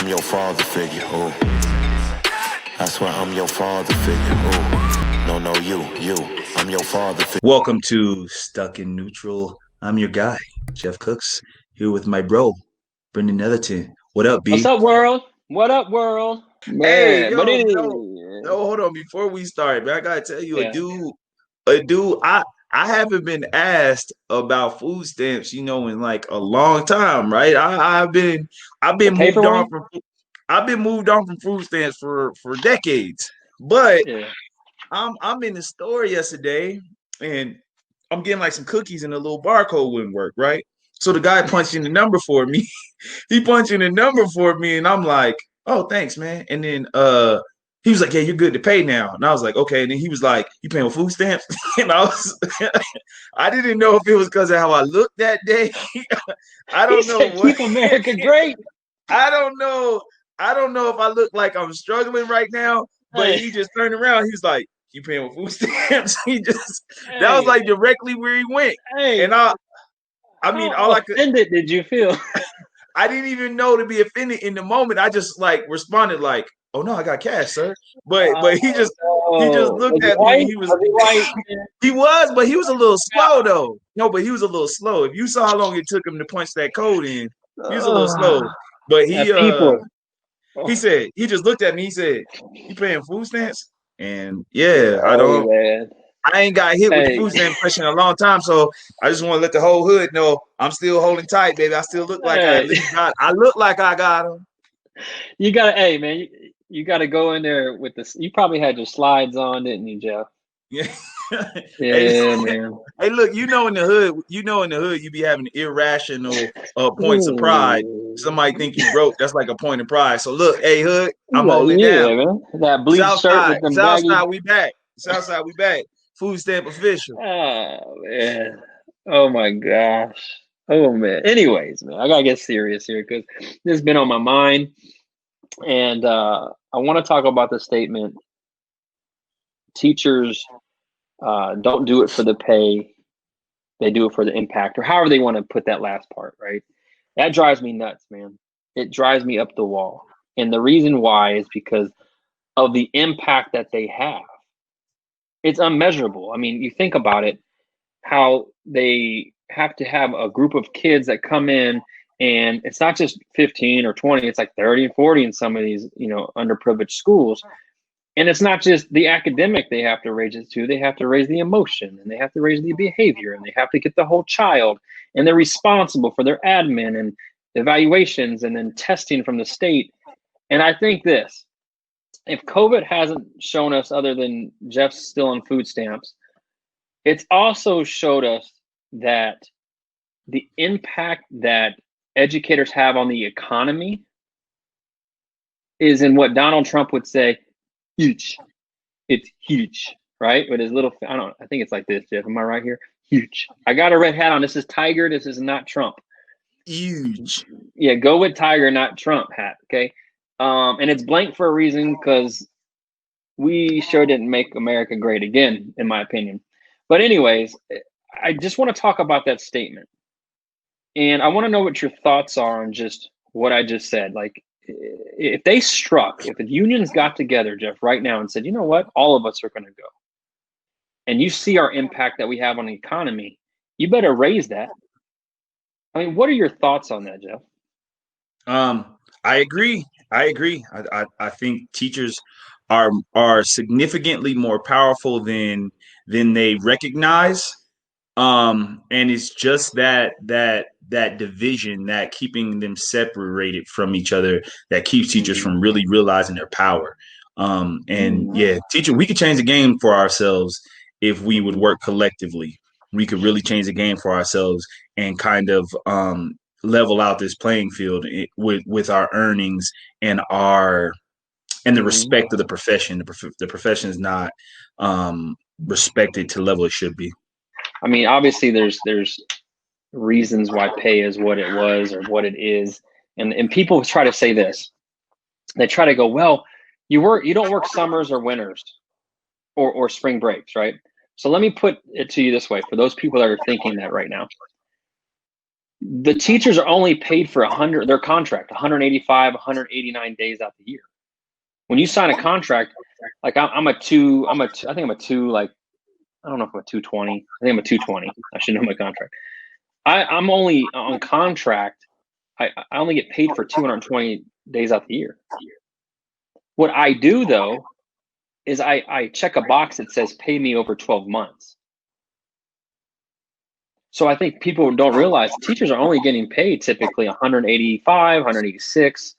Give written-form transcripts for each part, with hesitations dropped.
I'm your father figure. Ooh. That's why I'm your father figure. Ooh. No, you. I'm your father figure. Welcome to Stuck in Neutral. I'm your guy, Jeff Cooks, here with my bro, Brendan Netherton. What up, What's B? up, world? What up, world? Hey, Man, but yo, it no, hold on. Before we start, man, I gotta tell you, yeah. I haven't been asked about food stamps, in like a long time, right? I've The been paper moved on one? from I've been moved on from food stamps for decades, but Yeah. I'm in the store yesterday and I'm getting like some cookies and the little barcode wouldn't work, right? So the guy punched in the number for me. He punched in the number for me, and I'm like, "Oh, thanks, man." And then he was like, "Yeah, you're good to pay now." And I was like, "Okay." And then he was like, "You paying with food stamps?" And I didn't know if it was because of how I looked that day. I He don't know said, what. "Keep America great." I don't know. I don't know if I look like I'm struggling right now, but Hey, he just turned around. He was like, "You paying with food stamps?" That was hey, like directly where he went. hey. And I mean, How all I could, offended did you feel? I didn't even know to be offended in the moment. I just like responded like, "Oh no, I got cash, sir." But he just Oh, was looked he at me and white? Was he white? he was, but he was a little slow though. No, but he was a little slow. If you saw how long it took him to punch that code in, he was a little Oh, slow. But people. he Oh, said he just looked at me. He said, "You paying food stamps?" And yeah, hey, man. I ain't got hit with the Hey, food stamp question in a long time, so I just want to let the whole hood know I'm still holding tight, baby. I still look like I at hey. least got. I look like I got him. You gotta, hey, man. You gotta go in there with this. You probably had your slides on, didn't you, Jeff? Yeah. Hey, Yeah, man. hey, look, in the hood, you be having irrational points of pride. Ooh. Somebody think you broke, that's like a point of pride. So look, hey, hood, I'm Like, holding it down. yeah, man. That bleached shirt Southside, with them Southside, baggy. we back. Southside, we back. Food stamp official. Oh man. Oh my gosh. Oh man. Anyways, man, I gotta get serious here because this has been on my mind, and I want to talk about the statement: teachers don't do it for the pay; they do it for the impact, or however they want to put that last part. Right? That drives me nuts, man. It drives me up the wall, and the reason why is because of the impact that they have. It's unmeasurable. I mean, you think about it, how they have to have a group of kids that come in, and it's not just 15 or 20, it's like 30 and 40 in some of these, underprivileged schools. And it's not just the academic they have to raise it to, they have to raise the emotion, and they have to raise the behavior, and they have to get the whole child, and they're responsible for their admin and evaluations and then testing from the state. And I think this, if COVID hasn't shown us, other than Jeff's still on food stamps, it's also showed us that the impact that educators have on the economy is, in what Donald Trump would say, huge. It's huge, right? With his little, I think it's like this, Jeff. Am I right here? Huge. I got a red hat on. This is Tiger. This is not Trump. Huge. Yeah, go with Tiger, not Trump hat. Okay. And it's blank for a reason, because we sure didn't make America great again, in my opinion. But anyways, I just want to talk about that statement. And I want to know what your thoughts are on just what I just said. Like, if the unions got together, Jeff, right now and said, you know what, all of us are going to go, and you see our impact that we have on the economy, you better raise that. I mean, what are your thoughts on that, Jeff? I agree. I think teachers are significantly more powerful than they recognize. And it's just that division, that keeping them separated from each other, that keeps teachers Mm-hmm. from really realizing their power. And Mm-hmm. yeah, teacher, we could change the game for ourselves if we would work collectively. We could really change the game for ourselves and kind of level out this playing field with our earnings and the Mm-hmm. respect of the profession. The profession is not respected to the level it should be. I mean, obviously, there's reasons why pay is what it was or what it is, and people try to say this. They try to go, well, you don't work summers or winters or spring breaks, right? So let me put it to you this way, for those people that are thinking that right now. The teachers are only paid for 100, their contract, 185, 189 days out the year. When you sign a contract, like I think I'm a two, like, I don't know if I'm a 220. I think I'm a 220. I should know my contract. I'm only on contract. I only get paid for 220 days out the year. What I do though, is I check a box that says pay me over 12 months. So I think people don't realize teachers are only getting paid typically 185, 186,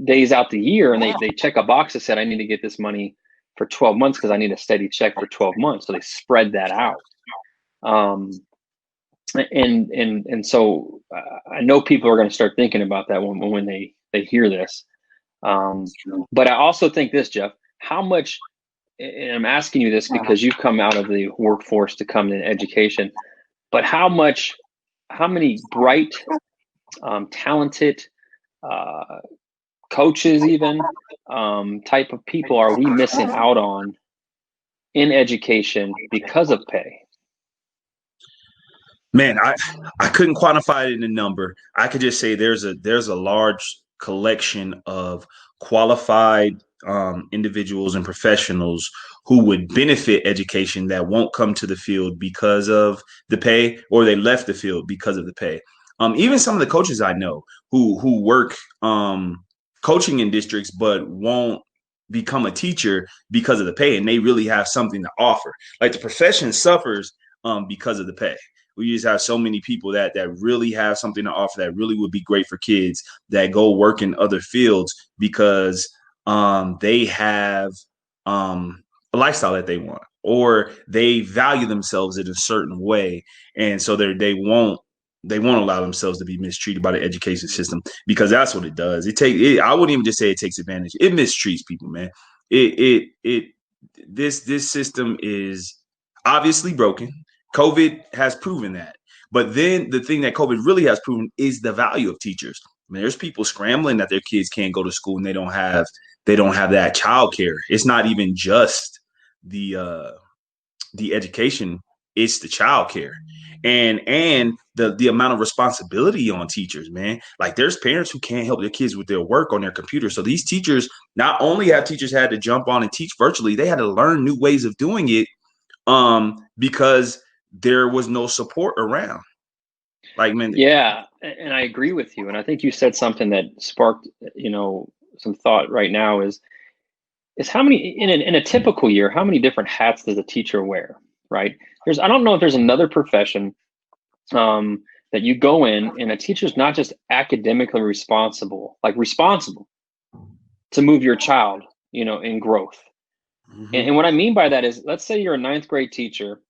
days out the year. And they check a box that said, I need to get this money for 12 months because I need a steady check for 12 months. So they spread that out. And so I know people are going to start thinking about that when they hear this. But I also think this, Jeff, how much, and I'm asking you this because you've come out of the workforce to come into education, but how many bright, talented, coaches even, type of people are we missing out on in education because of pay? Man, I couldn't quantify it in a number. I could just say there's a large collection of qualified individuals and professionals who would benefit education that won't come to the field because of the pay, or they left the field because of the pay. Even some of the coaches I know who work coaching in districts but won't become a teacher because of the pay, and they really have something to offer. Like the profession suffers because of the pay. We just have so many people that really have something to offer that really would be great for kids that go work in other fields because they have a lifestyle that they want, or they value themselves in a certain way, and so they won't allow themselves to be mistreated by the education system, because that's what it does. I wouldn't even just say it takes advantage. It mistreats people, man. This system is obviously broken. COVID has proven that. But then the thing that COVID really has proven is the value of teachers. I mean, there's people scrambling that their kids can't go to school and they don't have that childcare. It's not even just the education, it's the childcare. And the amount of responsibility on teachers, man. Like there's parents who can't help their kids with their work on their computer. So these teachers, not only have teachers had to jump on and teach virtually, they had to learn new ways of doing it because there was no support around. Like, man. Yeah, and I agree with you. And I think you said something that sparked, some thought right now is how many in a typical year, how many different hats does a teacher wear, right? I don't know if there's another profession that you go in and a teacher's not just academically responsible to move your child, in growth. Mm-hmm. And what I mean by that is, let's say you're a 9th grade teacher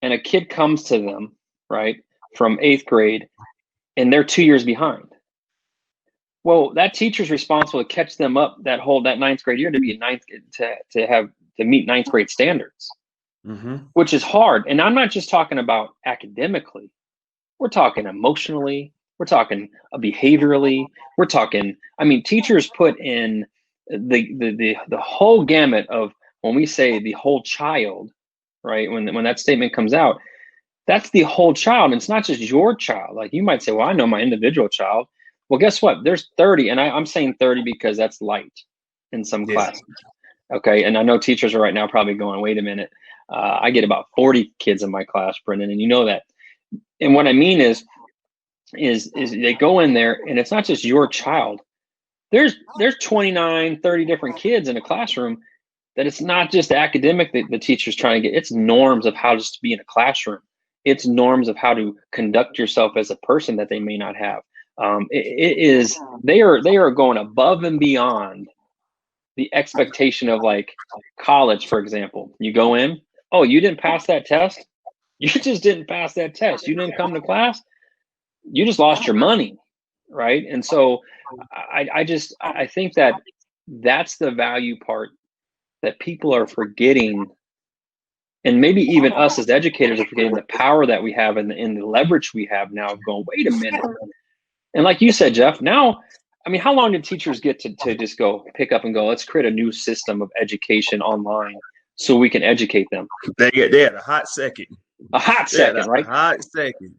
and a kid comes to them, right, from 8th grade, and they're 2 years behind. Well, that teacher's responsible to catch them up that 9th grade year to be to meet 9th grade standards, mm-hmm. which is hard. And I'm not just talking about academically. We're talking emotionally. We're talking behaviorally. We're talking. I mean, teachers put in the whole gamut of, when we say the whole child, right? When that statement comes out, that's the whole child. And it's not just your child. Like you might say, well, I know my individual child. Well, guess what? There's 30, and I'm saying 30 because that's light in some classes. Okay, and I know teachers are right now probably going, wait a minute. I get about 40 kids in my class, Brendan, and you know that. And what I mean is they go in there, and it's not just your child. There's 29, 30 different kids in a classroom. That it's not just academic that the teacher's trying to get. It's norms of how to be in a classroom. It's norms of how to conduct yourself as a person that they may not have. They are going above and beyond the expectation of, like, college, for example. You go in, oh, you didn't pass that test? You just didn't pass that test. You didn't come to class? You just lost your money, right? And so I think that's the value part that people are forgetting, and maybe even us as educators are forgetting the power that we have and the leverage we have now of going, wait a minute. And like you said, Jeff, now, I mean, how long did teachers get to just go pick up and go, let's create a new system of education online so we can educate them? They had a hot second. A hot second, right? A hot second.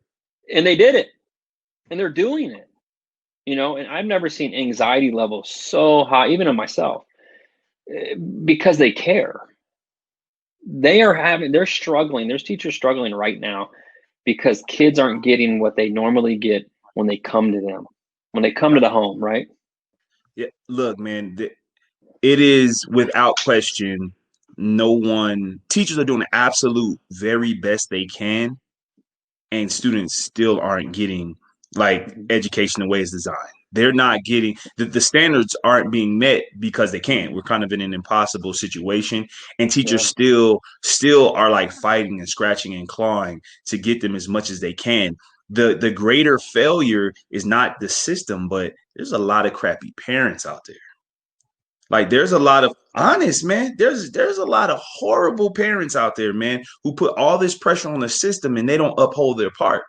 And they did it, and they're doing it, and I've never seen anxiety levels so high, even in myself, because they care. They're struggling. There's teachers struggling right now because kids aren't getting what they normally get when they come to them, when they come to the home, right? Yeah, look, man, it is without question. Teachers are doing the absolute very best they can, and students still aren't getting like education the way it's designed. They're not getting the standards aren't being met because they can't. We're kind of in an impossible situation, and teachers still are like fighting and scratching and clawing to get them as much as they can. The greater failure is not the system, but there's a lot of crappy parents out there. Like there's a lot of honest, man. There's a lot of horrible parents out there, man, who put all this pressure on the system and they don't uphold their part.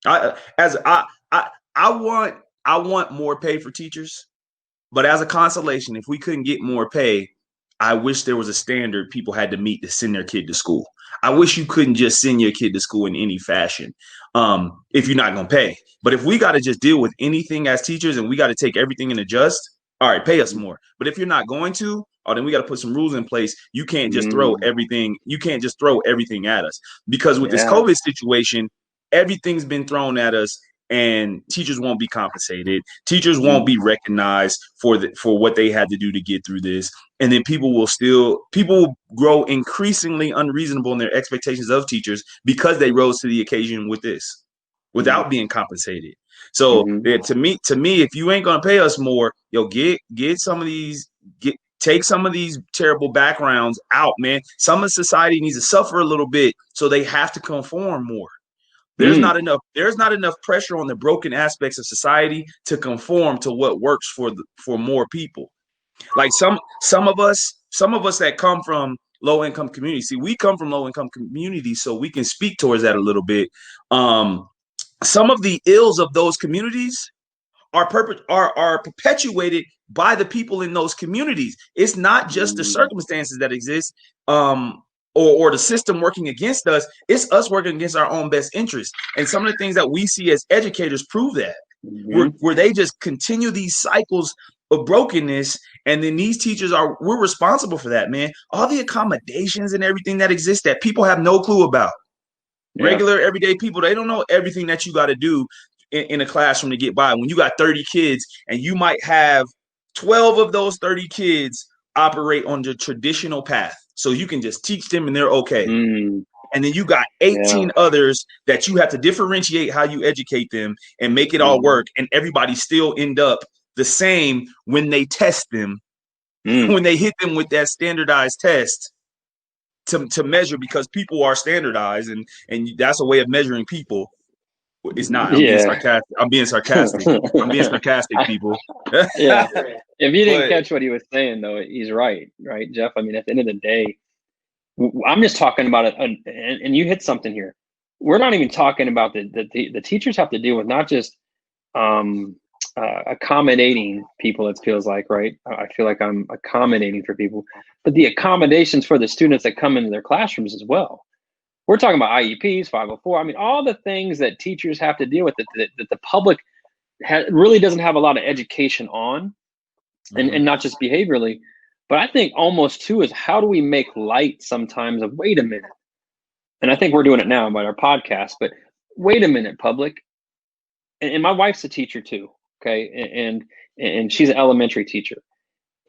I as I want more pay for teachers, but as a consolation, if we couldn't get more pay, I wish there was a standard people had to meet to send their kid to school. I wish you couldn't just send your kid to school in any fashion, if you're not gonna pay. But if we got to just deal with anything as teachers and we got to take everything and adjust, all right, pay us more. But if you're not going to, oh, then we got to put some rules in place. You can't just throw everything. You can't just throw everything at us, because with this COVID situation, everything's been thrown at us, and teachers won't be compensated. Teachers won't be recognized for what they had to do to get through this. And then people will grow increasingly unreasonable in their expectations of teachers because they rose to the occasion with this without being compensated. So to me, if you ain't gonna pay us more, get some of these, take some of these terrible backgrounds out, man. Some of society needs to suffer a little bit, so they have to conform more. There's not enough pressure on the broken aspects of society to conform to what works for more people. Like some of us that come from low income communities. See, we come from low income communities, so we can speak towards that a little bit. Some of the ills of those communities are perpetuated by the people in those communities. It's not just the circumstances that exist, or the system working against us. It's us working against our own best interest. And some of the things that we see as educators prove that, where they just continue these cycles of brokenness. And then these teachers we're responsible for that, man. All the accommodations and everything that exists that people have no clue about. Regular everyday people, they don't know everything that you got to do in a classroom to get by. When you got 30 kids and you might have 12 of those 30 kids operate on the traditional path, so you can just teach them and they're okay. And then you got 18 others that you have to differentiate how you educate them and make it all work, and everybody still end up the same when they test them, when they hit them with that standardized test to measure, because people are standardized, and that's a way of measuring people. It's not. I'm being sarcastic. People. Yeah. If you didn't catch what he was saying, though, he's right, Jeff? I mean, at the end of the day, I'm just talking about it, and you hit something here. We're not even talking about the teachers have to deal with not just accommodating people. It feels like, right? I feel like I'm accommodating for people, but the accommodations for the students that come into their classrooms as well. We're talking about IEPs, 504. I mean, all the things that teachers have to deal with that the public really doesn't have a lot of education on, and not just behaviorally, but I think almost too is how do we make light sometimes of, wait a minute. And I think we're doing it now by our podcast, but wait a minute, public. And my wife's a teacher too, okay? And she's an elementary teacher.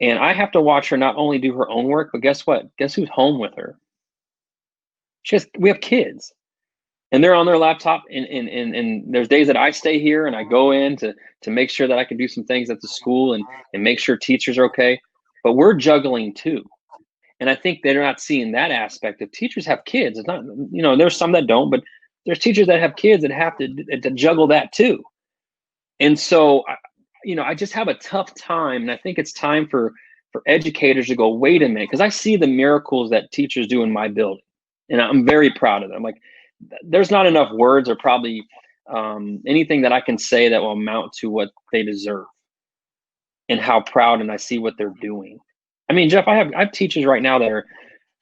And I have to watch her not only do her own work, but guess what? Guess who's home with her? We have kids, and they're on their laptop, and there's days that I stay here and I go in to make sure that I can do some things at the school and make sure teachers are okay. But we're juggling too. And I think they're not seeing that aspect of teachers have kids. It's not, there's some that don't, but there's teachers that have kids that have to juggle that too. And so, I just have a tough time. And I think it's time for educators to go, wait a minute, because I see the miracles that teachers do in my building. And I'm very proud of them. Like, there's not enough words or probably anything that I can say that will amount to what they deserve and how proud, and I see what they're doing. I mean, Jeff, I have teachers right now that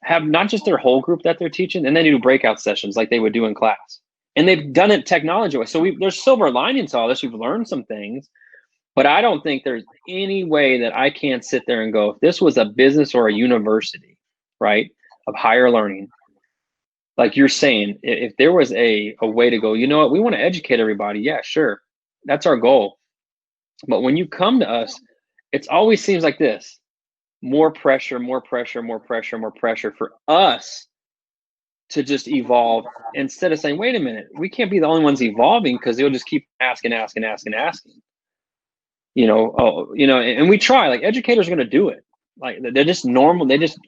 have not just their whole group that they're teaching, and then they do breakout sessions like they would do in class. And they've done it technology way. So there's silver lining to all this. We've learned some things, but I don't think there's any way that I can't sit there and go, if this was a business or a university, right, of higher learning, like you're saying, if there was a way to go, you know what, we want to educate everybody. Yeah, sure. That's our goal. But when you come to us, it always seems like this: more pressure, more pressure, more pressure, more pressure for us to just evolve, instead of saying, wait a minute, we can't be the only ones evolving, because they'll just keep asking. And we try, like, educators are going to do it. Like, they're just normal. They're just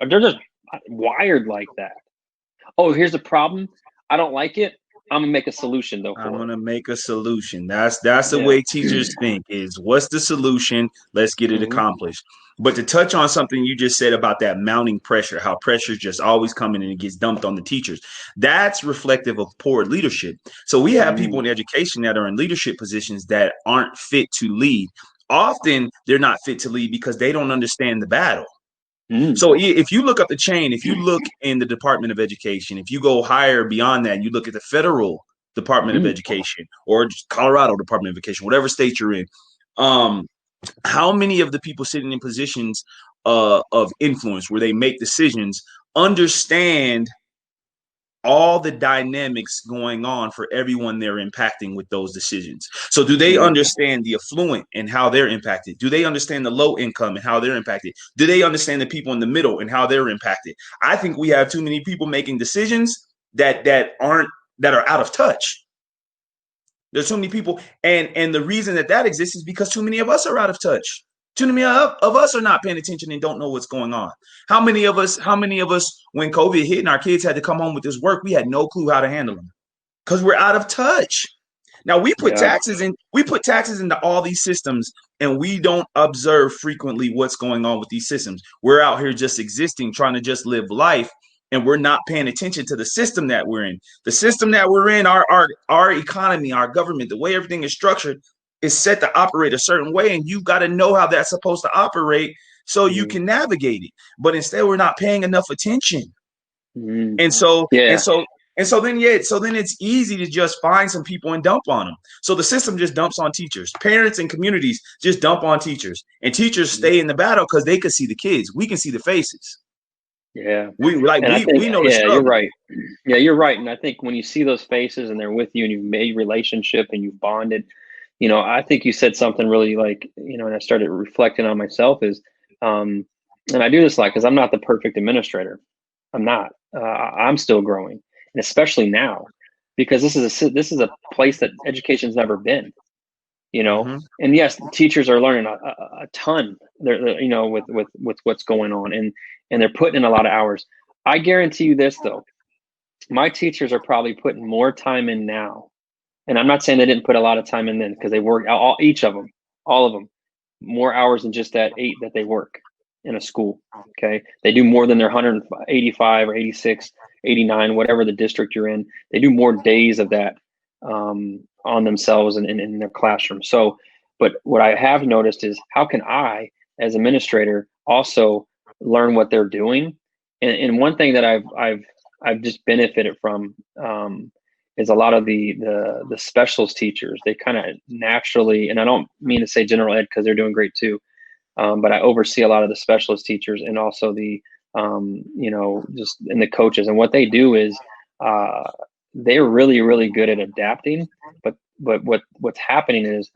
wired like that. Oh, here's the problem. I don't like it. I'm gonna make a solution though. I'm gonna make a solution. That's the way teachers think, is what's the solution? Let's get it accomplished. But to touch on something you just said about that mounting pressure, how pressure is just always coming and it gets dumped on the teachers, that's reflective of poor leadership. So we have people in education that are in leadership positions that aren't fit to lead. Often they're not fit to lead because they don't understand the battle. So if you look up the chain, if you look in the Department of Education, if you go higher beyond that, you look at the federal Department of Education or Colorado Department of Education, whatever state you're in, how many of the people sitting in positions of influence where they make decisions understand all the dynamics going on for everyone they're impacting with those decisions? So do they understand the affluent and how they're impacted? Do they understand the low income and how they're impacted? Do they understand the people in the middle and how they're impacted? I think we have too many people making decisions that are out of touch. There's so many people, and the reason that exists is because too many of us are out of touch. Too many of us are not paying attention and don't know what's going on. How many of us, when COVID hit and our kids had to come home with this work, we had no clue how to handle them because we're out of touch. Now we put taxes into all these systems, and we don't observe frequently what's going on with these systems. We're out here just existing, trying to just live life, and we're not paying attention to the system that we're in. The system that we're in, our economy, our government, the way everything is structured, is set to operate a certain way, and you've got to know how that's supposed to operate so you can navigate it. But instead, we're not paying enough attention, and so then it's easy to just find some people and dump on them. So the system just dumps on teachers, parents, and communities just dump on teachers, and teachers stay in the battle because they can see the kids. We can see the faces. Yeah, we know the struggle. You're right. Yeah, you're right. And I think when you see those faces and they're with you and you've made relationship and you've bonded, I think you said something really, like, and I started reflecting on myself is, and I do this a lot because I'm not the perfect administrator. I'm not. I'm still growing, and especially now, because this is a place that education's never been. And yes, teachers are learning a ton. They're with what's going on, and they're putting in a lot of hours. I guarantee you this though, my teachers are probably putting more time in now. And I'm not saying they didn't put a lot of time in then, because they work all of them, more hours than just that 8 that they work in a school. Okay. They do more than their 185 or 86, 89, whatever the district you're in. They do more days of that on themselves and in their classroom. So, but what I have noticed is, how can I, as administrator, also learn what they're doing? And one thing that I've just benefited from, is a lot of the specialist teachers. They kind of naturally, and I don't mean to say general ed because they're doing great too, but I oversee a lot of the specialist teachers and also the, just in the coaches. And what they do is they're really, really good at adapting. But what's happening is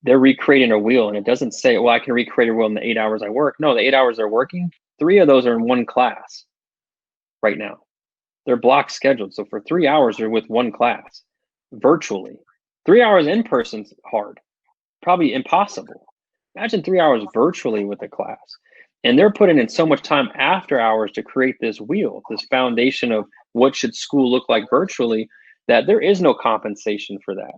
they're recreating a wheel, and it doesn't say, well, I can recreate a wheel in the 8 hours I work. No, the 8 hours they're working, 3 of those are in one class right now. They're block scheduled. So for 3 hours, they're with one class virtually. 3 hours in person's hard, probably impossible. Imagine 3 hours virtually with a class. And they're putting in so much time after hours to create this wheel, this foundation of what should school look like virtually, that there is no compensation for that.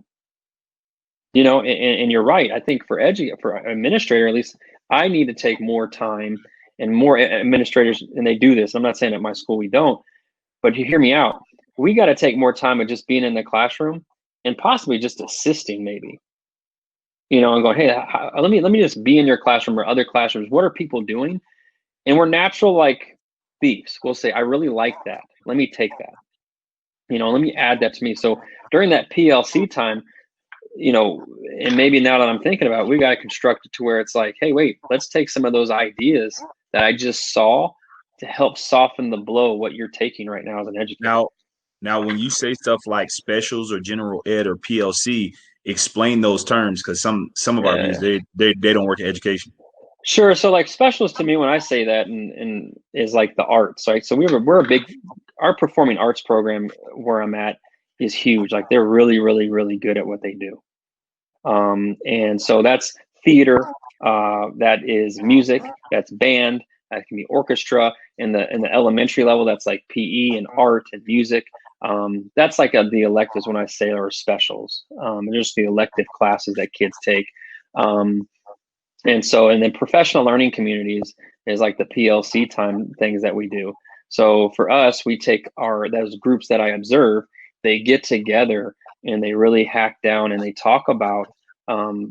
And you're right. I think for administrator, at least, I need to take more time, and more administrators, and they do this. I'm not saying at my school we don't, but you hear me out. We got to take more time of just being in the classroom and possibly just assisting, maybe, and going, hey, let me just be in your classroom or other classrooms. What are people doing? And we're natural, like thieves. We'll say, I really like that. Let me take that. Let me add that to me. So during that PLC time, and maybe now that I'm thinking about it, we got to construct it to where it's like, hey, wait, let's take some of those ideas that I just saw to help soften the blow what you're taking right now as an educator. Now, when you say stuff like specials or general ed or PLC, explain those terms, because some of our viewers, they don't work in education. Sure. So like specials to me, when I say that, and is like the arts, right? So we're a big, our performing arts program where I'm at is huge. Like they're really, really, really good at what they do. And so that's theater, that is music, that's band, that can be orchestra. In the elementary level, that's like PE and art and music. That's like the electives when I say are specials. And just the elective classes that kids take. And then professional learning communities is like the PLC time things that we do. So for us, we take those groups that I observe, they get together and they really hack down and they talk about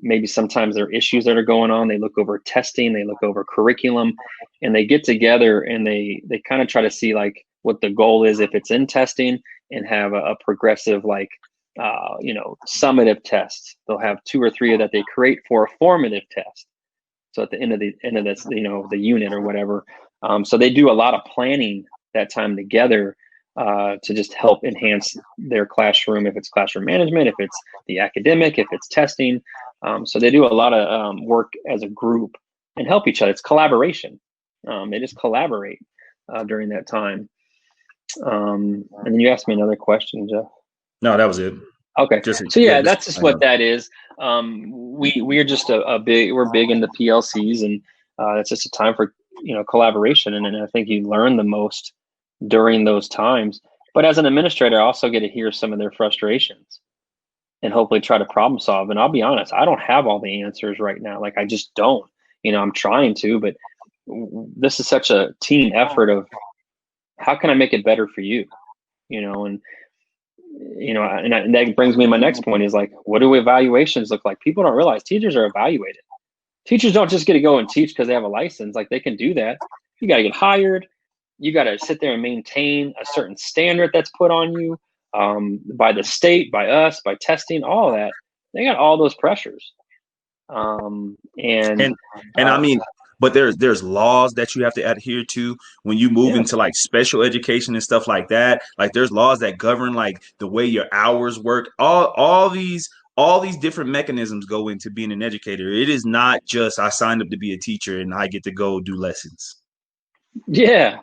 maybe sometimes there are issues that are going on. They look over testing, they look over curriculum, and they get together and they kind of try to see like what the goal is if it's in testing, and have a progressive like summative tests. They'll have 2 or 3 that they create for a formative test. So at the end of this, the unit or whatever. So they do a lot of planning that time together to just help enhance their classroom, if it's classroom management, if it's the academic, if it's testing. So they do a lot of work as a group and help each other. It's collaboration. They just collaborate during that time. And then you asked me another question, Jeff. No, that was it. Okay. That's just what that is. We are just we're big into PLCs, and it's just a time for, collaboration. And I think you learn the most during those times. But as an administrator, I also get to hear some of their frustrations and hopefully try to problem solve. And I'll be honest, I don't have all the answers right now. Like I just don't, I'm trying to, but this is such a team effort of how can I make it better for you, and that brings me to my next point is like, what do evaluations look like? People don't realize teachers are evaluated. Teachers don't just get to go and teach because they have a license. Like they can do that. You got to get hired. You got to sit there and maintain a certain standard that's put on you by the state, by us, by testing, all of that. They got all those pressures. I mean, but there's laws that you have to adhere to when you move into like special education and stuff like that. Like there's laws that govern like the way your hours work. All these different mechanisms go into being an educator. It is not just I signed up to be a teacher and I get to go do lessons. Yeah.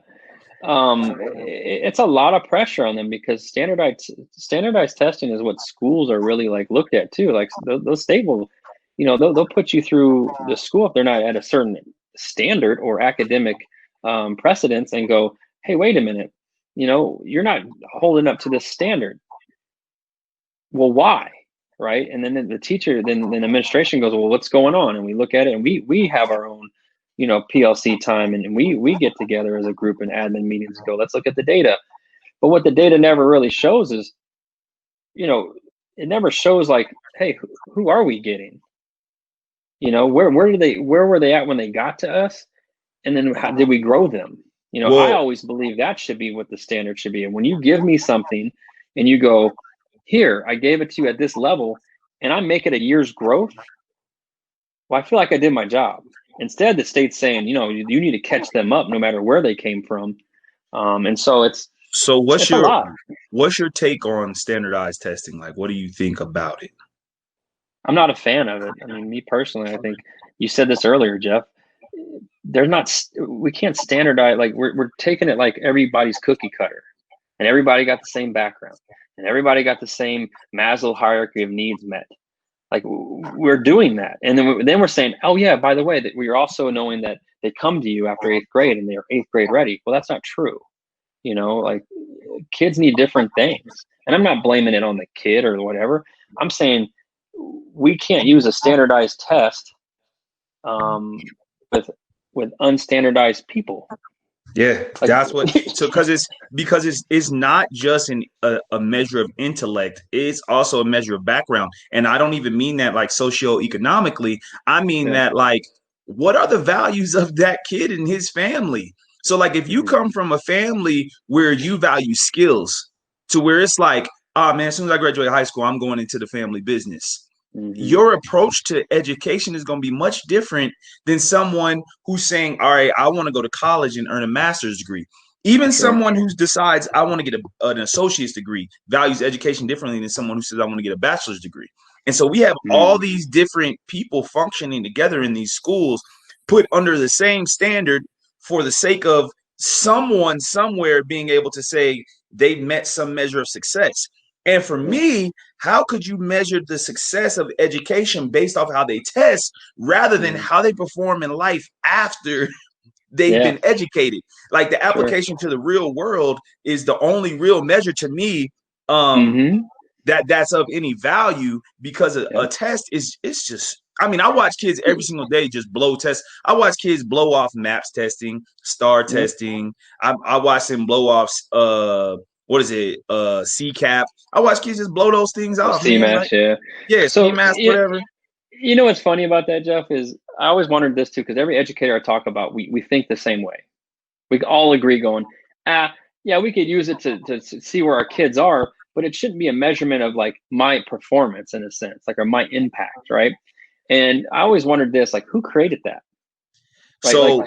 It's a lot of pressure on them because standardized testing is what schools are really like looked at too. Like those state will, they'll put you through the school if they're not at a certain standard or academic precedence and go, hey, wait a minute, you're not holding up to this standard. Well, why? Right. And then the teacher, then administration goes, well, what's going on? And we look at it and we have our own, PLC time, and we get together as a group in admin meetings and go, let's look at the data. But what the data never really shows is, it never shows like, hey, who are we getting? Where were they at when they got to us? And then how did we grow them? I always believe that should be what the standard should be. And when you give me something and you go, here, I gave it to you at this level and I make it a year's growth, well, I feel like I did my job. Instead, the state's saying, you need to catch them up no matter where they came from. And so it's what's your take on standardized testing? Like, what do you think about it? I'm not a fan of it. I mean, me personally, I think you said this earlier, Jeff. We can't standardize. Like we're taking it like everybody's cookie cutter, and everybody got the same background, and everybody got the same Maslow hierarchy of needs met. Like we're doing that, and then we're saying, oh yeah, by the way, that we are also knowing that they come to you after 8th grade and they're 8th grade ready. Well, that's not true. Like kids need different things, and I'm not blaming it on the kid or whatever. I'm saying we can't use a standardized test with unstandardized people. Yeah, that's what. So because it's not just a measure of intellect; it's also a measure of background. And I don't even mean that like socioeconomically. I mean that like, what are the values of that kid and his family? So like, if you come from a family where you value skills, to where it's like, oh man, as soon as I graduate high school, I'm going into the family business. Mm-hmm. Your approach to education is going to be much different than someone who's saying, all right, I want to go to college and earn a master's degree. Even Sure. someone who decides I want to get an associate's degree values education differently than someone who says I want to get a bachelor's degree. And so we have all these different people functioning together in these schools, put under the same standard for the sake of someone somewhere being able to say they've met some measure of success. And for me, how could you measure the success of education based off how they test rather than how they perform in life after they've been educated? Like the application to the real world is the only real measure to me that's of any value, because a test is, it's just, I mean, I watch kids every single day just blow tests. I watch kids blow off MAPS testing, STAR testing. I watch them blow off what is it? CCAP. I watch kids just blow those things off. CMAS, like, so, CMAS, whatever. You know what's funny about that, Jeff, is I always wondered this too, because every educator I talk about, we think the same way. We all agree going, yeah, we could use it to see where our kids are, but it shouldn't be a measurement of like my performance in a sense, like, or my impact, right? And I always wondered this, like, who created that? Right? So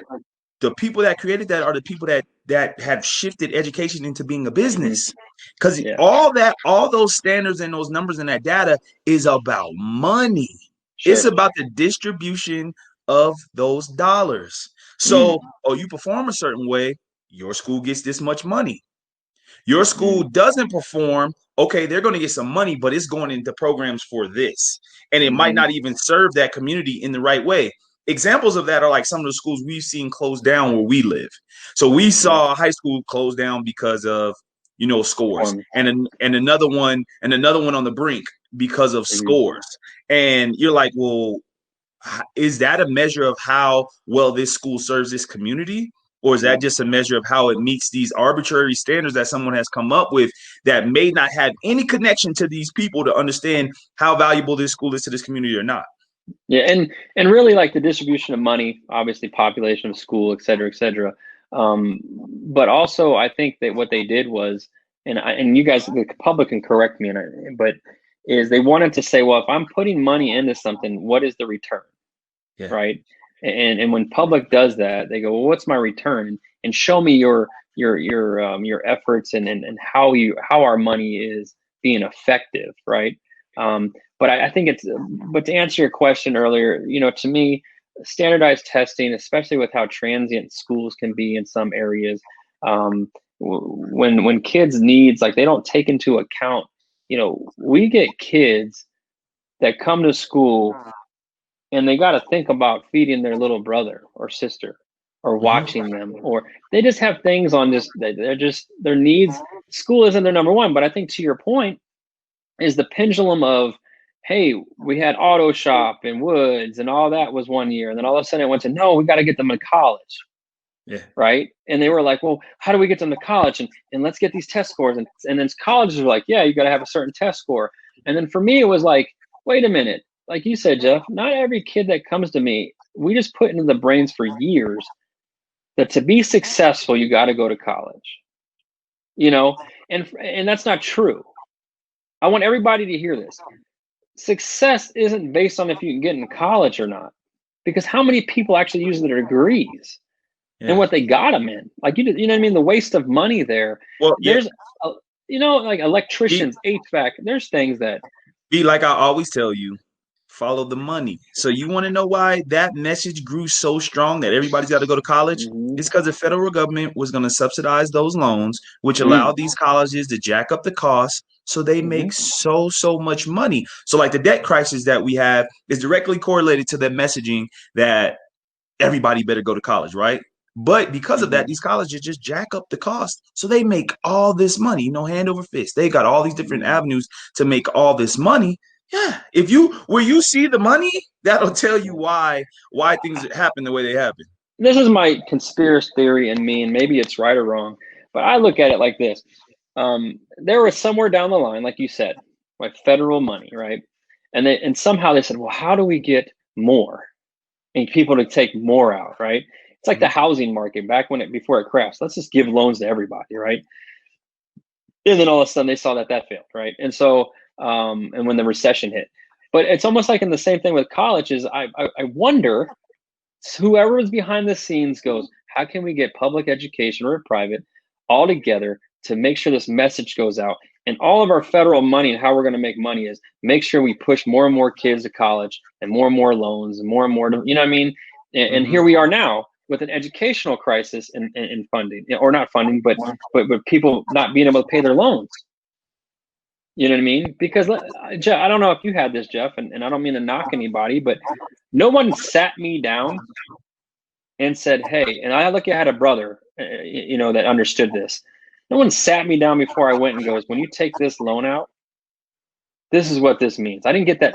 the people that created that are the people that have shifted education into being a business, because all those standards and those numbers and that data is about money. It's about the distribution of those dollars. So, you perform a certain way, your school gets this much money. Your school doesn't perform, okay, they're going to get some money, but it's going into programs for this. And it might not even serve that community in the right way. Examples of that are like some of the schools we've seen close down where we live. So we saw high school close down because of, scores, and another one on the brink because of scores. And you're like, well, is that a measure of how well this school serves this community? Or is that just a measure of how it meets these arbitrary standards that someone has come up with that may not have any connection to these people to understand how valuable this school is to this community or not? Yeah, and really, like, the distribution of money, obviously population of school, et cetera, et cetera. But also, I think that what they did was, and you guys, the public, can correct me, but is they wanted to say, well, if I'm putting money into something, what is the return? Right. And when public does that, they go, well, what's my return? And show me your efforts and how our money is being effective. Right. But I think but to answer your question earlier, to me, standardized testing, especially with how transient schools can be in some areas, when kids' needs, like, they don't take into account, we get kids that come to school and they got to think about feeding their little brother or sister or watching them, or they just have things on their needs. School isn't their number one. But I think, to your point, is the pendulum of, hey, we had auto shop and Woods and all that was one year. And then all of a sudden it went to, no, we got to get them to college. Yeah. Right. And they were like, well, how do we get them to college? And let's get these test scores. And then colleges were like, yeah, you got to have a certain test score. And then for me, it was like, wait a minute. Like you said, Jeff, not every kid that comes to me, we just put into the brains for years that to be successful, you got to go to college, and that's not true. I want everybody to hear this. Success isn't based on if you can get in college or not, because how many people actually use their degrees and what they got them in? Like, you know what I mean? The waste of money there. Well, there's, like electricians, HVAC, there's things that. Like I always tell you, follow the money. So you want to know why that message grew so strong that everybody's got to go to college? It's because the federal government was going to subsidize those loans, which allowed these colleges to jack up the costs. So they make so much money. So like the debt crisis that we have is directly correlated to the messaging that everybody better go to college, right? But because of that, these colleges just jack up the cost. So they make all this money, hand over fist. They got all these different avenues to make all this money. Yeah. Where you see the money, that'll tell you why things happen the way they happen. This is my conspiracy theory and maybe it's right or wrong, but I look at it like this. There was somewhere down the line, like you said, like federal money, right? And somehow they said, well, how do we get more and people to take more out, right? It's like the housing market back before it crashed. Let's just give loans to everybody, right? And then all of a sudden they saw that failed, right? And so, and when the recession hit, but it's almost like in the same thing with college is I wonder, whoever is behind the scenes goes, how can we get public education or private all together to make sure this message goes out? And all of our federal money and how we're going to make money is make sure we push more and more kids to college and more loans and more, you know what I mean? And here we are now with an educational crisis in funding, or not funding, but people not being able to pay their loans. You know what I mean? Because Jeff, I don't know if you had this, Jeff, and I don't mean to knock anybody, but no one sat me down and said, hey, and I had a brother, that understood this. No one sat me down before I went and goes, when you take this loan out, this is what this means. I didn't get that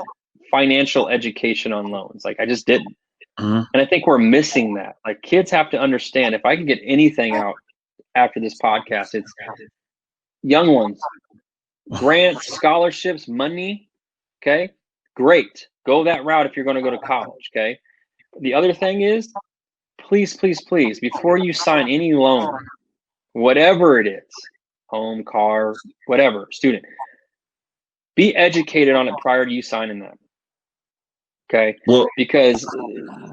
financial education on loans. Like, I just didn't. And I think we're missing that. Like, kids have to understand, if I can get anything out after this podcast, it's young ones, grants, scholarships, money. Okay, great. Go that route if you're going to go to college. Okay. The other thing is, please, before you sign any loan, whatever it is, home, car, whatever, student, be educated on it prior to you signing that. Okay. Well, because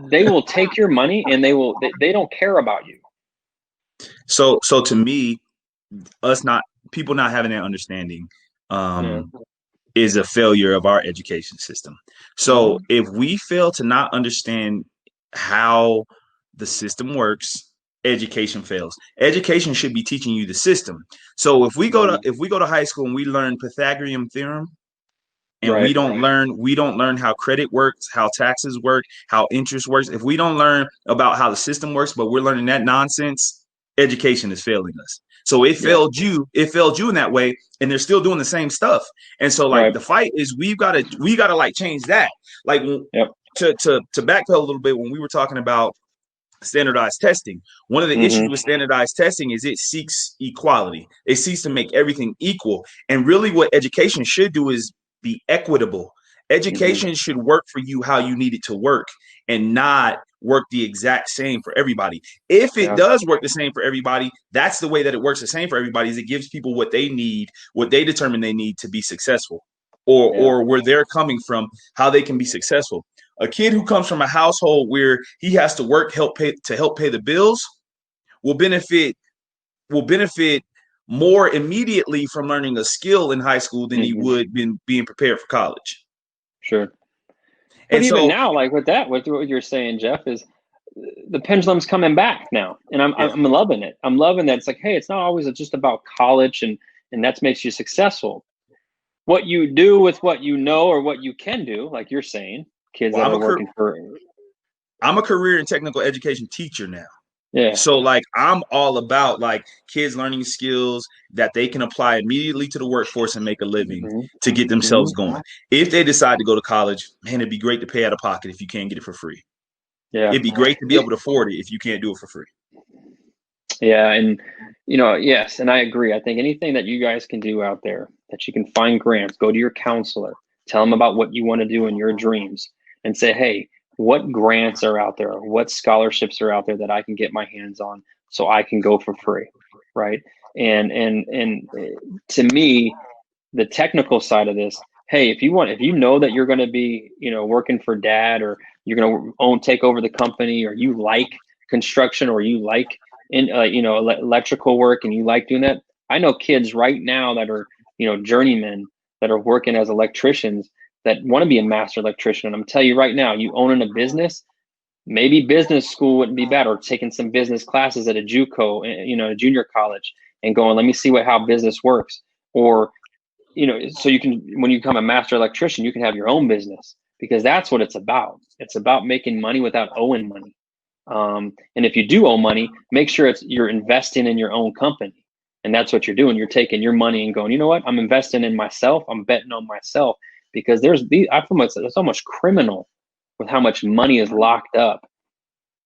they will take your money and they don't care about you. So to me, people not having that understanding is a failure of our education system. So if we fail to not understand how the system works, education fails. Education should be teaching you the system. So if we go to high school and we learn Pythagorean theorem, and right, we don't learn how credit works, how taxes work, how interest works. If we don't learn about how the system works, but we're learning that nonsense, education is failing us. So it failed you in that way, and they're still doing the same stuff. And so the fight is we gotta like change that. Like to backpedal a little bit, when we were talking about standardized testing, one of the issues with standardized testing is it seeks equality. It seeks to make everything equal. And really what education should do is be equitable. Education should work for you how you need it to work, and not work the exact same for everybody. If it does work the same for everybody, that's the way that it works the same for everybody, is it gives people what they need, what they determine they need to be successful, or where they're coming from, how they can be successful. A kid who comes from a household where he has to work help pay the bills will benefit more immediately from learning a skill in high school than he would being prepared for college. Sure. But and even so, now, like what you're saying, Jeff, is the pendulum's coming back now, and I'm loving it. I'm loving that. It's like, hey, it's not always just about college and that makes you successful. What you do with what you know or what you can do, like you're saying, kids that are working for. I'm a career and technical education teacher now. Yeah. So like I'm all about like kids learning skills that they can apply immediately to the workforce and make a living to get themselves going. If they decide to go to college, man, it'd be great to pay out of pocket if you can't get it for free. Yeah. It'd be great to be able to afford it if you can't do it for free. Yeah. And, yes. And I agree. I think anything that you guys can do out there, that you can find grants, go to your counselor, tell them about what you want to do in your dreams and say, hey, what grants are out there? What scholarships are out there that I can get my hands on so I can go for free, right? And to me, the technical side of this, hey, if you know that you're going to be, working for dad, or you're going to take over the company, or you like construction, or you like electrical work, and you like doing that. I know kids right now that are journeymen that are working as electricians that want to be a master electrician. And I'm telling you right now, you owning a business, maybe business school wouldn't be bad, or taking some business classes at a JUCO, a junior college, and going, let me see how business works. Or, so you can, when you become a master electrician, you can have your own business, because that's what it's about. It's about making money without owing money. And if you do owe money, make sure you're investing in your own company. And that's what you're doing. You're taking your money and going, you know what? I'm investing in myself. I'm betting on myself. Because there's so much criminal with how much money is locked up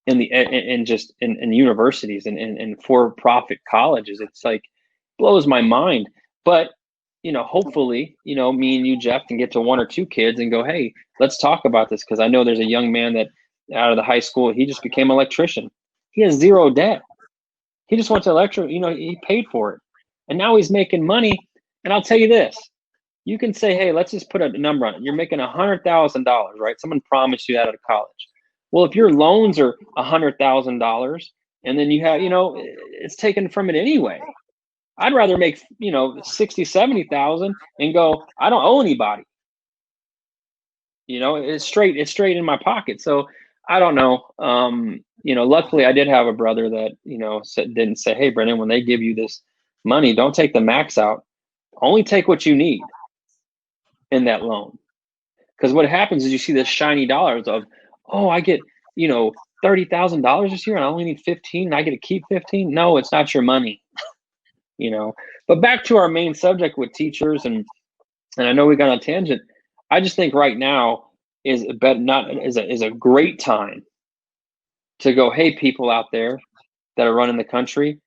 in universities and for-profit colleges. It's like blows my mind. But hopefully, me and you, Jeff, can get to one or two kids and go, hey, let's talk about this, because I know there's a young man that out of the high school, he just became an electrician. He has zero debt. He just wants to lecture. He paid for it. And now he's making money. And I'll tell you this, you can say, hey, let's just put a number on it. You're making $100,000, right? Someone promised you that out of college. Well, if your loans are $100,000 and then you have, it's taken from it anyway. I'd rather make, 60, 70,000 and go, I don't owe anybody. It's straight in my pocket. So I don't know. Luckily I did have a brother that, didn't say, hey, Brendan, when they give you this money, don't take the max out. Only take what you need in that loan. Because what happens is you see the shiny dollars of, oh, I get, $30,000 this year and I only need 15 and I get to keep 15. No, it's not your money. But back to our main subject with teachers, and I know we got on a tangent. I just think right now is a great time to go, hey, people out there that are running the country,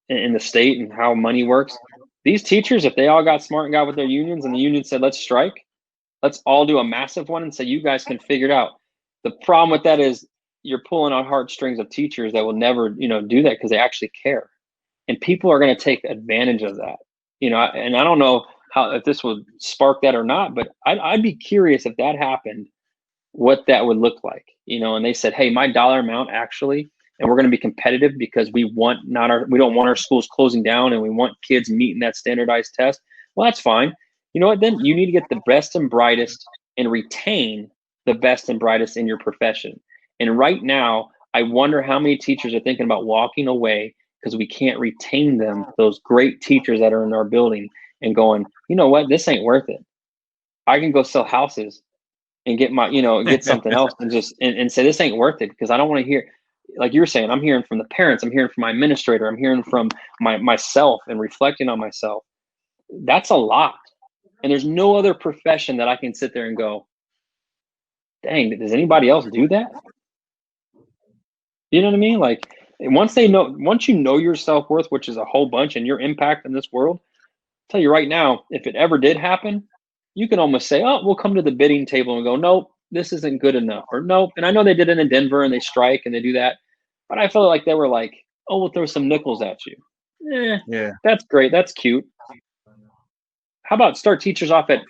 in the state and how money works. These teachers, if they all got smart and got with their unions and the union said, let's strike, let's all do a massive one and say, you guys can figure it out. The problem with that is you're pulling on heartstrings of teachers that will never, do that because they actually care. And people are going to take advantage of that, and I don't know if this would spark that or not, but I'd be curious if that happened, what that would look like, and they said, hey, my dollar amount actually, and we're going to be competitive because we don't want our schools closing down and we want kids meeting that standardized test. Well, that's fine. You know what? Then you need to get the best and brightest and retain the best and brightest in your profession. And right now, I wonder how many teachers are thinking about walking away because we can't retain them, those great teachers that are in our building, and going, you know what, this ain't worth it. I can go sell houses and get get something else and just and say this ain't worth it because I don't want to hear, like you were saying, I'm hearing from the parents, I'm hearing from my administrator, I'm hearing from myself and reflecting on myself. That's a lot. And there's no other profession that I can sit there and go, dang, does anybody else do that? You know what I mean? Like once you know your self-worth, which is a whole bunch, and your impact in this world, I'll tell you right now, if it ever did happen, you can almost say, oh, we'll come to the bidding table and go, nope, this isn't good enough, or nope. And I know they did it in Denver and they strike and they do that, but I felt like they were like, oh, we'll throw some nickels at you. Yeah, that's great. That's cute. How about start teachers off at,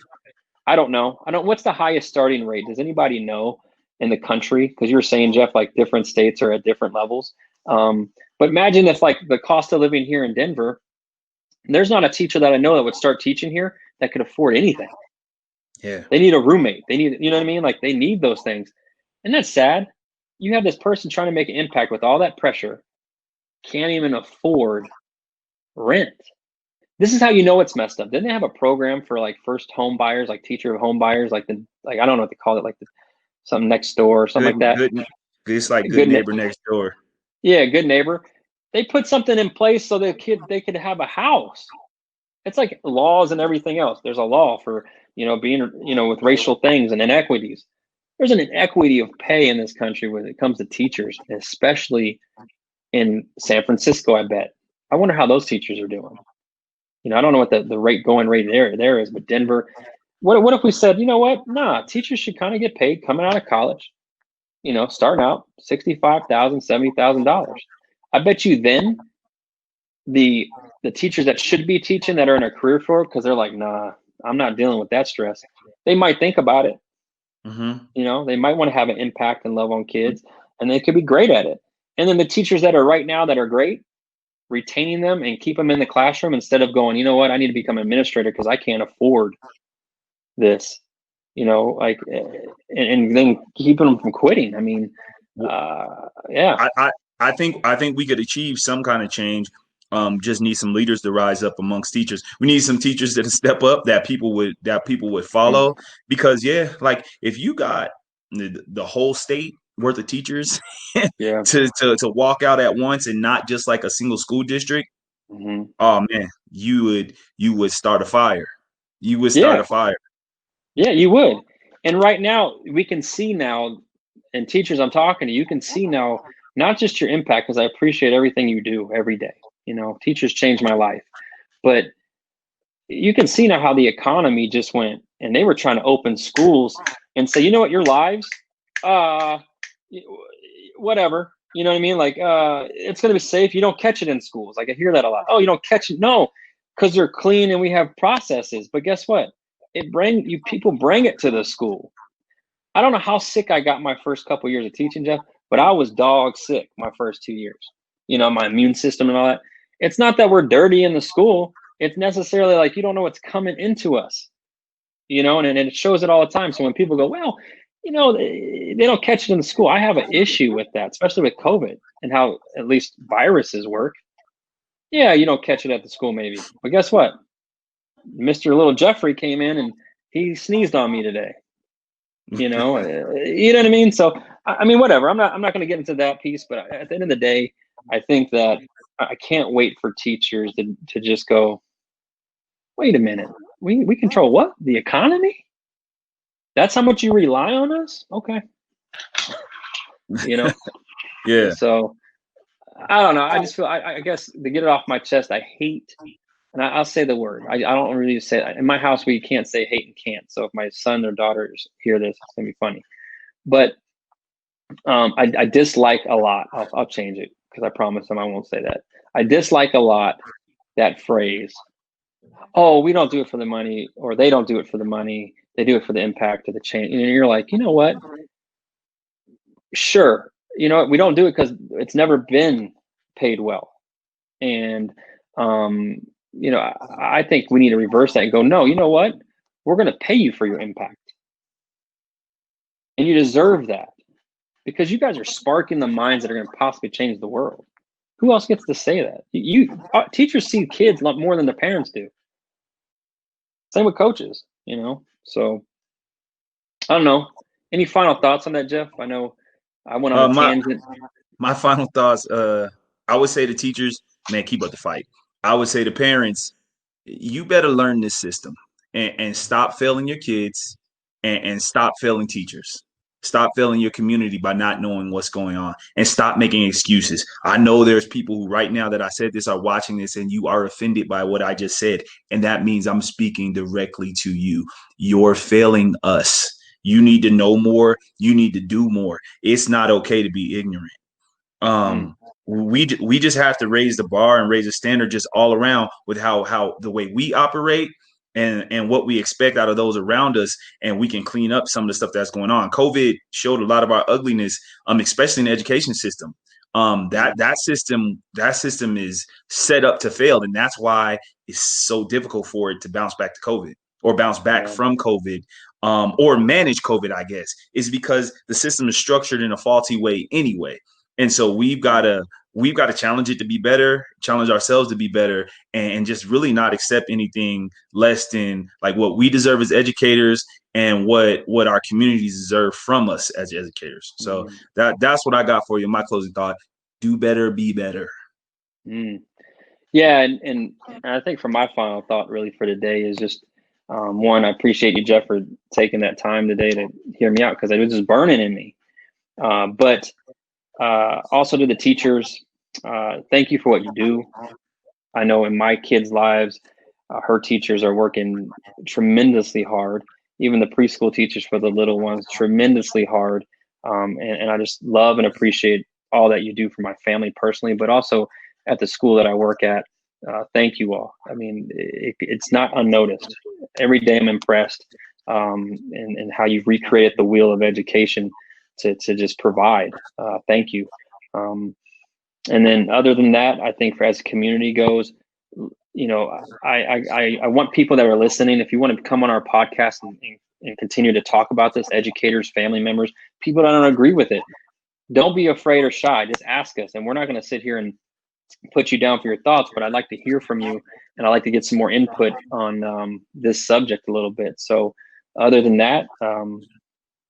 I don't know. What's the highest starting rate? Does anybody know in the country? Because you were saying, Jeff, like different states are at different levels. But imagine if like the cost of living here in Denver, there's not a teacher that I know that would start teaching here that could afford anything. Yeah. They need a roommate. They need, you know what I mean? Like they need those things. And that's sad. You have this person trying to make an impact with all that pressure, can't even afford rent. This is how you know it's messed up. Didn't they have a program for like first home buyers, like teacher of home buyers, like I don't know what they call it, like something next door or something like that. It's like good neighbor next door. Yeah, good neighbor. They put something in place so they could have a house. It's like laws and everything else. There's a law for, being, with racial things and inequities. There's an inequity of pay in this country when it comes to teachers, especially in San Francisco, I bet. I wonder how those teachers are doing. I don't know what the going rate there is, but Denver, what if we said, you know what? Nah, teachers should kind of get paid coming out of college, starting out $65,000, $70,000. I bet you then the teachers that should be teaching that are in a career for it, because they're like, nah, I'm not dealing with that stress. They might think about it. Mm-hmm. They might want to have an impact and love on kids, and they could be great at it. And then the teachers that are right now that are great, retaining them and keep them in the classroom instead of going, you know what, I need to become an administrator because I can't afford this, and then keeping them from quitting. I mean, yeah. I think we could achieve some kind of change. Just need some leaders to rise up amongst teachers. We need some teachers that step up that people would follow. Because like if you got the whole state worth of teachers to walk out at once and not just like a single school district, oh man, you would start a fire. You would start a fire. Yeah, you would. And right now we can see now, and teachers I'm talking to, you can see now, not just your impact, because I appreciate everything you do every day. Teachers changed my life, but you can see now how the economy just went, and they were trying to open schools and say, you know what, your lives, whatever, You know what I mean? Like, it's going to be safe. You don't catch it in schools. Like I hear that a lot. Oh, you don't catch it. No, because they're clean and we have processes. But guess what? People bring it to the school. I don't know how sick I got my first couple years of teaching, Jeff, but I was dog sick my first 2 years. You know, my immune system and all that. It's not that we're dirty in the school. It's necessarily like you don't know what's coming into us. You know, and it shows it all the time. So when people go, well, you know, they don't catch it in the school. I have an issue with that, especially with COVID and how at least viruses work. Yeah, you don't catch it at the school maybe. But guess what? Mr. Little Jeffrey came in and he sneezed on me today. You know, you know what I mean? So, I mean, whatever. I'm not going to get into that piece, but at the end of the day, I think that I can't wait for teachers to just go, wait a minute. We control what? The economy? That's how much you rely on us? Okay. You know? Yeah. So I don't know. I just feel, I guess to get it off my chest, I hate, and I'll say the word. I don't really say it. In my house, we can't say hate and can't. So if my son or daughters hear this, it's going to be funny. But I dislike a lot. I'll change it because I promise them I won't say that. I dislike a lot that phrase, oh, we don't do it for the money, or they don't do it for the money. They do it for the impact of the change. And you're like, you know what? Sure. You know what? We don't do it because it's never been paid well. And, you know, I think we need to reverse that and go, no, you know what? We're going to pay you for your impact. And you deserve that because you guys are sparking the minds that are going to possibly change the world. Who else gets to say that? Teachers see kids a lot more than the parents do. Same with coaches, you know? So I don't know. Any final thoughts on that, Jeff? I know I went on a tangent. My final thoughts, I would say to teachers, man, keep up the fight. I would say to parents, you better learn this system and stop failing your kids and stop failing teachers. Stop failing your community by not knowing what's going on and stop making excuses. I know there's people who right now that I said this are watching this and you are offended by what I just said. And that means I'm speaking directly to you. You're failing us. You need to know more. You need to do more. It's not okay to be ignorant. We just have to raise the bar and raise the standard just all around with how the way we operate and what we expect out of those around us, and we can clean up some of the stuff that's going on. COVID showed a lot of our ugliness, especially in the education system. That system is set up to fail, and that's why it's so difficult for it to bounce back to COVID or bounce back from COVID. Or manage COVID, I guess, is because the system is structured in a faulty way anyway. And so we've got to challenge it to be better, challenge ourselves to be better, and just really not accept anything less than like what we deserve as educators and what our communities deserve from us as educators. So that's what I got for you. My closing thought: do better, be better. Yeah, and I think for my final thought, really for today, is just one. I appreciate you, Jeff, for taking that time today to hear me out because it was just burning in me. But also to the teachers, thank you for what you do. I know in my kids' lives, her teachers are working tremendously hard. Even the preschool teachers for the little ones, tremendously hard. And I just love and appreciate all that you do for my family personally, but also at the school that I work at. Thank you all. I mean, it's not unnoticed. Every day I'm impressed in how you've recreated the wheel of education to just provide. Thank you. And then other than that, I think as community goes, you know, I want people that are listening, if you want to come on our podcast and continue to talk about this, educators, family members, people that don't agree with it, don't be afraid or shy. Just ask us. And we're not going to sit here and put you down for your thoughts, but I'd like to hear from you. And I'd like to get some more input on this subject a little bit. So other than that,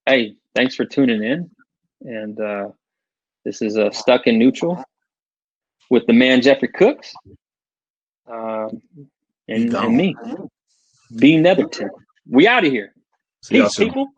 hey, thanks for tuning in. And this is Stuck in Neutral with the man, Jeffrey Cooks, and me, B. Netherton. We out of here. Peace, people.